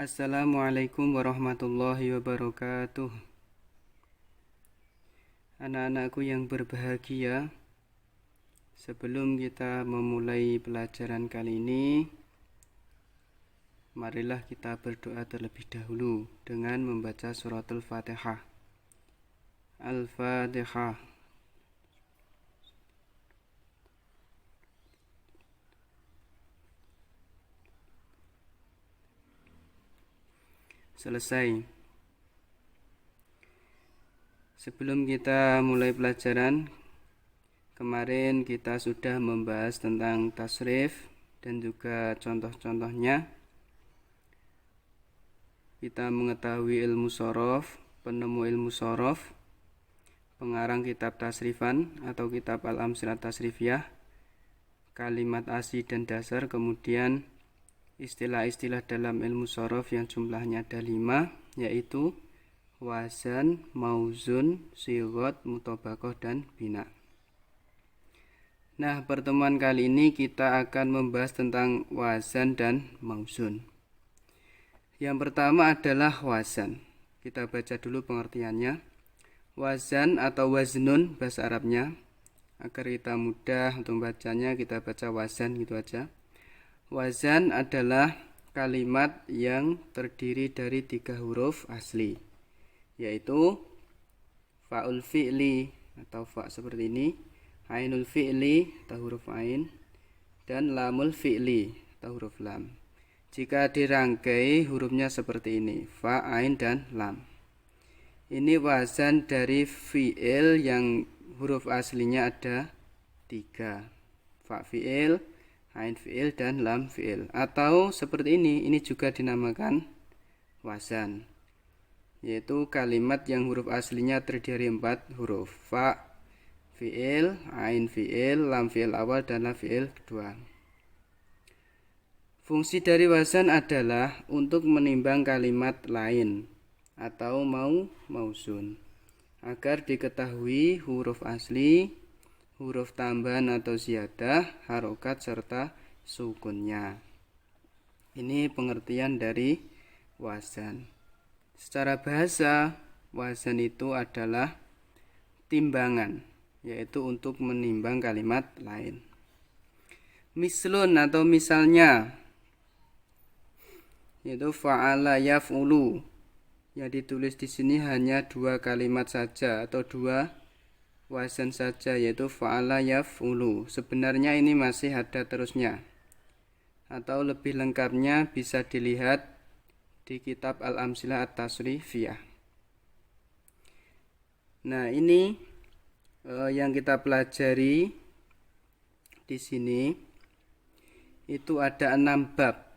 Assalamualaikum warahmatullahi wabarakatuh. Anak-anakku yang berbahagia, sebelum kita memulai pelajaran kali ini, marilah kita berdoa terlebih dahulu dengan membaca suratul Fatihah. Al-Fatihah. Selesai. Sebelum kita mulai pelajaran, kemarin kita sudah membahas tentang tasrif dan juga contoh-contohnya. Kita mengetahui ilmu shorof, penemu ilmu shorof, pengarang kitab tasrifan atau kitab Al-Amsilah Tasrifiyah, kalimat asli dan dasar, kemudian istilah-istilah dalam ilmu shorof yang jumlahnya ada 5, yaitu wazan, mauzun, sigot, mutobakoh, dan bina. Nah, pertemuan kali ini kita akan membahas tentang wazan dan mauzun. Yang pertama adalah wazan. Kita baca dulu pengertiannya. Wazan atau waznun bahasa Arabnya. Agar kita mudah untuk membacanya, kita baca wazan gitu aja. Wazan adalah kalimat yang terdiri dari 3 huruf asli, yaitu fa'ul fi'li atau fa seperti ini, ainul fi'li atau huruf ain, dan lamul fi'li atau huruf lam. Jika dirangkai hurufnya seperti ini, fa, ain, dan lam. Ini wazan dari fi'il yang huruf aslinya ada 3, fa fi'il, ain fi'il, dan lam fi'il. Atau seperti ini juga dinamakan wazan, yaitu kalimat yang huruf aslinya terdiri 4 huruf, fa fi'il, ain fi'il, lam fi'il awal, dan lam fi'il kedua. Fungsi dari wazan adalah untuk menimbang kalimat lain atau mauzun, agar diketahui huruf asli, huruf tambahan atau ziyadah, harokat, serta sukunnya. Ini pengertian dari wazan. Secara bahasa, wazan itu adalah timbangan, yaitu untuk menimbang kalimat lain. Mislun atau misalnya, yaitu fa'ala yaf'ulu. Yang ditulis di sini hanya 2 kalimat saja atau 2 wazan saja, yaitu fa'ala yaf'ulu. Sebenarnya ini masih ada terusnya, atau lebih lengkapnya bisa dilihat di kitab Al-Amsilah At-Tasrifiyah. Nah, ini yang kita pelajari di sini itu ada 6 bab.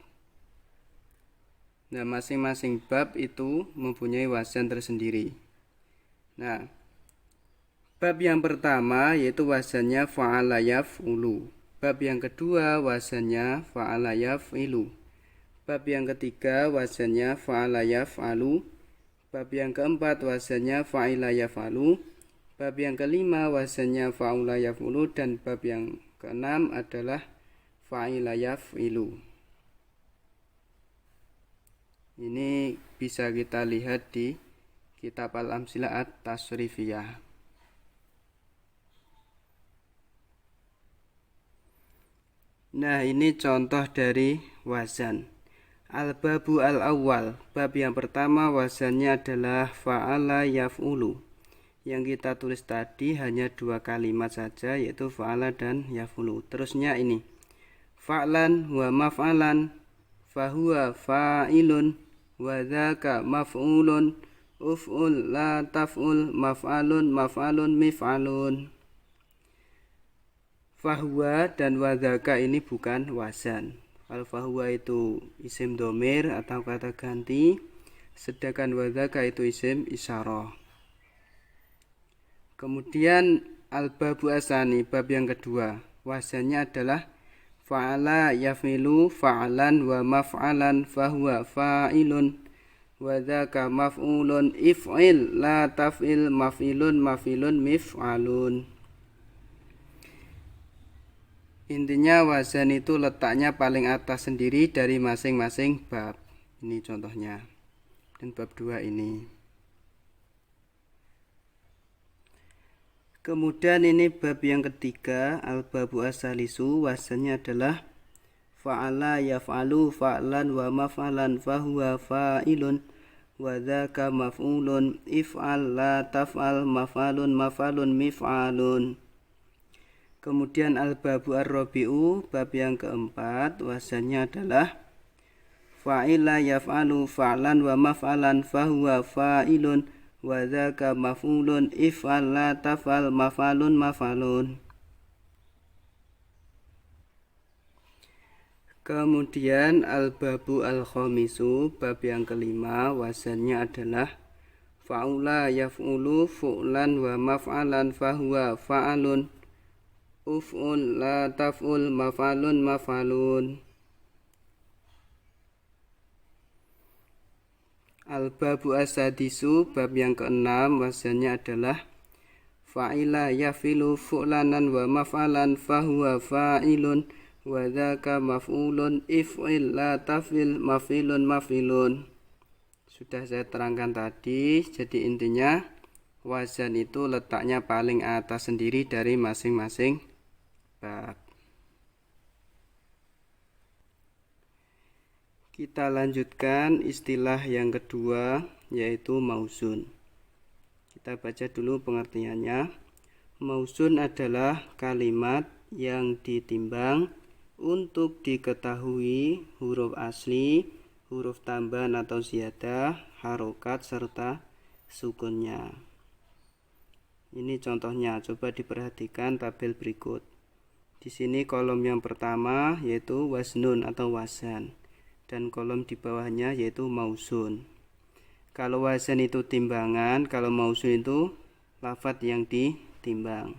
Nah, masing-masing bab itu mempunyai wazan tersendiri. Nah, bab yang pertama yaitu wazannya fa'ala yaf'ulu. Bab yang kedua wazannya fa'ala yaf'ilu. Bab yang ketiga wazannya fa'ala yaf'alu. Bab yang keempat wazannya fa'ila yaf'alu. Bab yang kelima wazannya fa'ula yaf'ulu. Dan bab yang keenam adalah fa'ila yaf'ilu. Ini bisa kita lihat di kitab Al-Amsilah At-Tasrifiyah. Nah, ini contoh dari wazan. Al-babu al-awwal, bab yang pertama wazannya adalah fa'ala yaf'ulu. Yang kita tulis tadi hanya 2 kalimat saja, yaitu fa'ala dan yaf'ulu. Terusnya ini, fa'lan wa maf'alan, fahuwa fa'ilun, wa dzaka maf'ulun, uf'ul la taf'ul, maf'alun maf'alun mif'alun. Fahuwa dan wadzaka ini bukan wazan. Al-fahuwa itu isim domir atau kata ganti, sedangkan wadzaka itu isim isyarah. Kemudian al-babu asani, bab yang kedua, wazannya adalah fa'ala yaf'ilu fa'alan wa maf'alan, fahuwa fa'ilun, wa dzaka maf'ulun, if'il la taf'il, maf'ilun maf'ilun mif'alun. Intinya wazan itu letaknya paling atas sendiri dari masing-masing bab. Ini contohnya. Dan bab 2 ini. Kemudian ini bab yang ketiga, al-babu asalisu, wazannya adalah fa'ala yaf'alu fa'lan wa maf'alan fahuwa fa'ilun wa dzaka maf'ulun if'al la taf'al maf'alun maf'alun mif'alun. Kemudian al-babu ar-rabi'u, bab yang keempat, wazannya adalah fa'ila yaf'alu fa'lan wa maf'alan fahuwa fa'ilun wa dzaka maf'ulun if'al la taf'al maf'alun maf'alun. Kemudian al-babu al-khamisu, bab yang kelima, wazannya adalah fa'ula yaf'ulu fu'lan wa maf'alan fahuwa fa'alun uf'ul la taf'ul maf'alun maf'alun. Al-babu as-sadisu, bab yang keenam, wazannya adalah fa'ila yafilu fu'lanan wa maf'alan fahuwa fa'ilun wa dzaka maf'ulun if'il la taf'il maf'ilun maf'ilun. Sudah saya terangkan tadi, jadi intinya wazan itu letaknya paling atas sendiri dari masing-masing bab. Kita lanjutkan istilah yang kedua, yaitu mausun. Kita baca dulu pengertiannya. Mausun adalah kalimat yang ditimbang untuk diketahui huruf asli, huruf tambahan atau ziyadah, harokat, serta sukunnya. Ini contohnya, coba diperhatikan tabel berikut. Di sini kolom yang pertama yaitu waznun atau wazan, dan kolom di bawahnya yaitu mausun. Kalau wazan itu timbangan, kalau mausun itu lafadz yang ditimbang.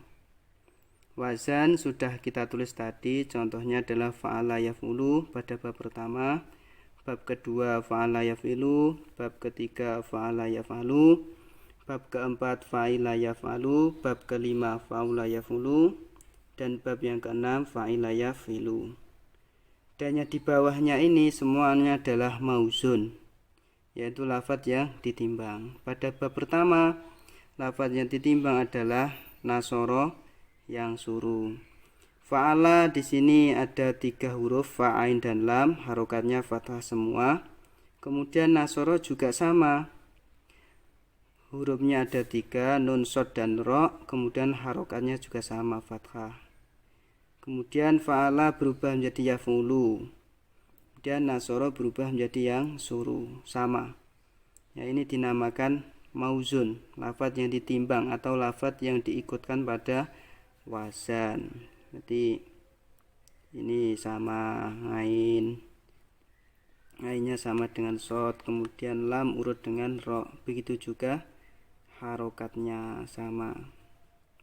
Wazan sudah kita tulis tadi, contohnya adalah fa'ala yaf'ulu pada bab pertama, bab kedua fa'ala yaf'ilu, bab ketiga fa'ala yaf'alu, bab keempat fa'ila yaf'alu, bab kelima fa'ula yaf'ulu, dan bab yang keenam fa'ila yaf'ilu. Dan yang di bawahnya ini semuanya adalah mausun, yaitu lafadz yang ditimbang. Pada bab pertama, lafadz yang ditimbang adalah nasoro, yang suruh. Fa'ala di sini ada 3 huruf, fa, ain, dan lam, harokatnya fathah semua. Kemudian nasoro juga sama, hurufnya ada 3, nun, shod, dan ro, kemudian harokatnya juga sama, fathah. Kemudian fa'ala berubah menjadi yaf'ulu, dan nasoro berubah menjadi yang suruh, sama. Ya, ini dinamakan mauzun, lafadz yang ditimbang atau lafadz yang diikutkan pada wazan. Jadi ini sama, ainnya sama dengan shod, kemudian lam urut dengan ro, begitu juga harokatnya sama,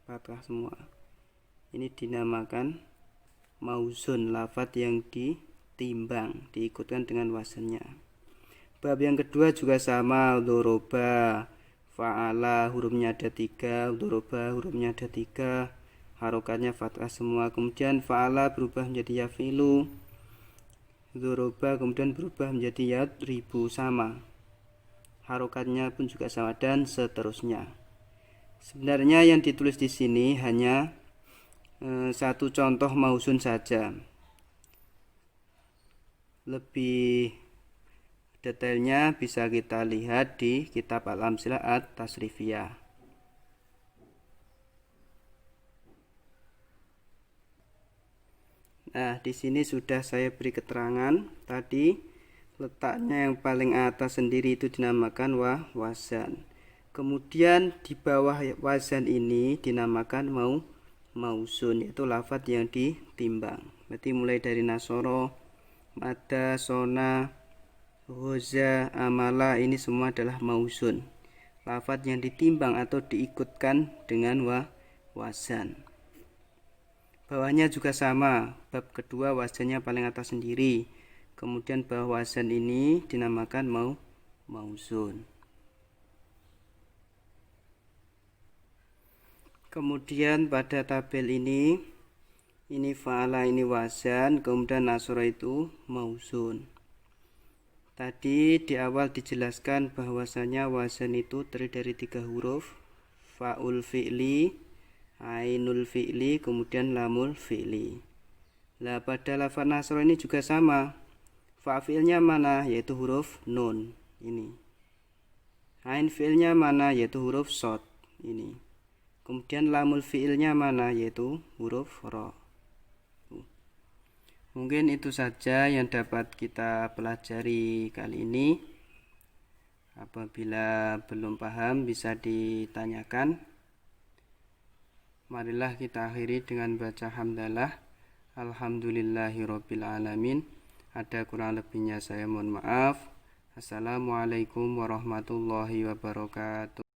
fathah semua. Ini dinamakan mauzun, lafadz yang ditimbang, diikutkan dengan wazannya. Bab yang kedua juga sama, doroba, fa'ala hurufnya ada 3, doroba hurufnya ada 3, harokatnya fathah semua. Kemudian fa'ala berubah menjadi yafilu, doroba kemudian berubah menjadi yadribu, sama, harokatnya pun juga sama, dan seterusnya. Sebenarnya yang ditulis di sini hanya satu contoh mausun saja. Lebih detailnya bisa kita lihat di kitab Al-Amsilah At-Tasrifiyah. Nah, di sini sudah saya beri keterangan tadi, letaknya yang paling atas sendiri itu dinamakan wazan. Kemudian di bawah wazan ini dinamakan mausun, yaitu lafadz yang ditimbang. Berarti mulai dari nasoro, mada, sona, hoza, amala, ini semua adalah mausun, lafadz yang ditimbang atau diikutkan dengan wazan. Bawahnya juga sama, bab kedua wazannya paling atas sendiri, kemudian bawah wazan ini dinamakan mausun. Kemudian pada tabel ini fa'ala ini wazan, kemudian nasoro itu mausun. Tadi di awal dijelaskan bahwasanya wazan itu terdiri dari 3 huruf, fa'ul fi'li, ainul fi'li, kemudian lamul fi'li. Nah, pada lafaz nasro ini juga sama. Fa fi'ilnya mana? Yaitu huruf nun. Ini. Ain fi'ilnya mana? Yaitu huruf shad. Ini. Kemudian lamul fi'ilnya mana? Yaitu huruf ra. Mungkin itu saja yang dapat kita pelajari kali ini. Apabila belum paham bisa ditanyakan. Marilah kita akhiri dengan baca hamdalah. Alhamdulillahirabbil alamin. Ada kurang lebihnya saya mohon maaf. Assalamualaikum warahmatullahi wabarakatuh.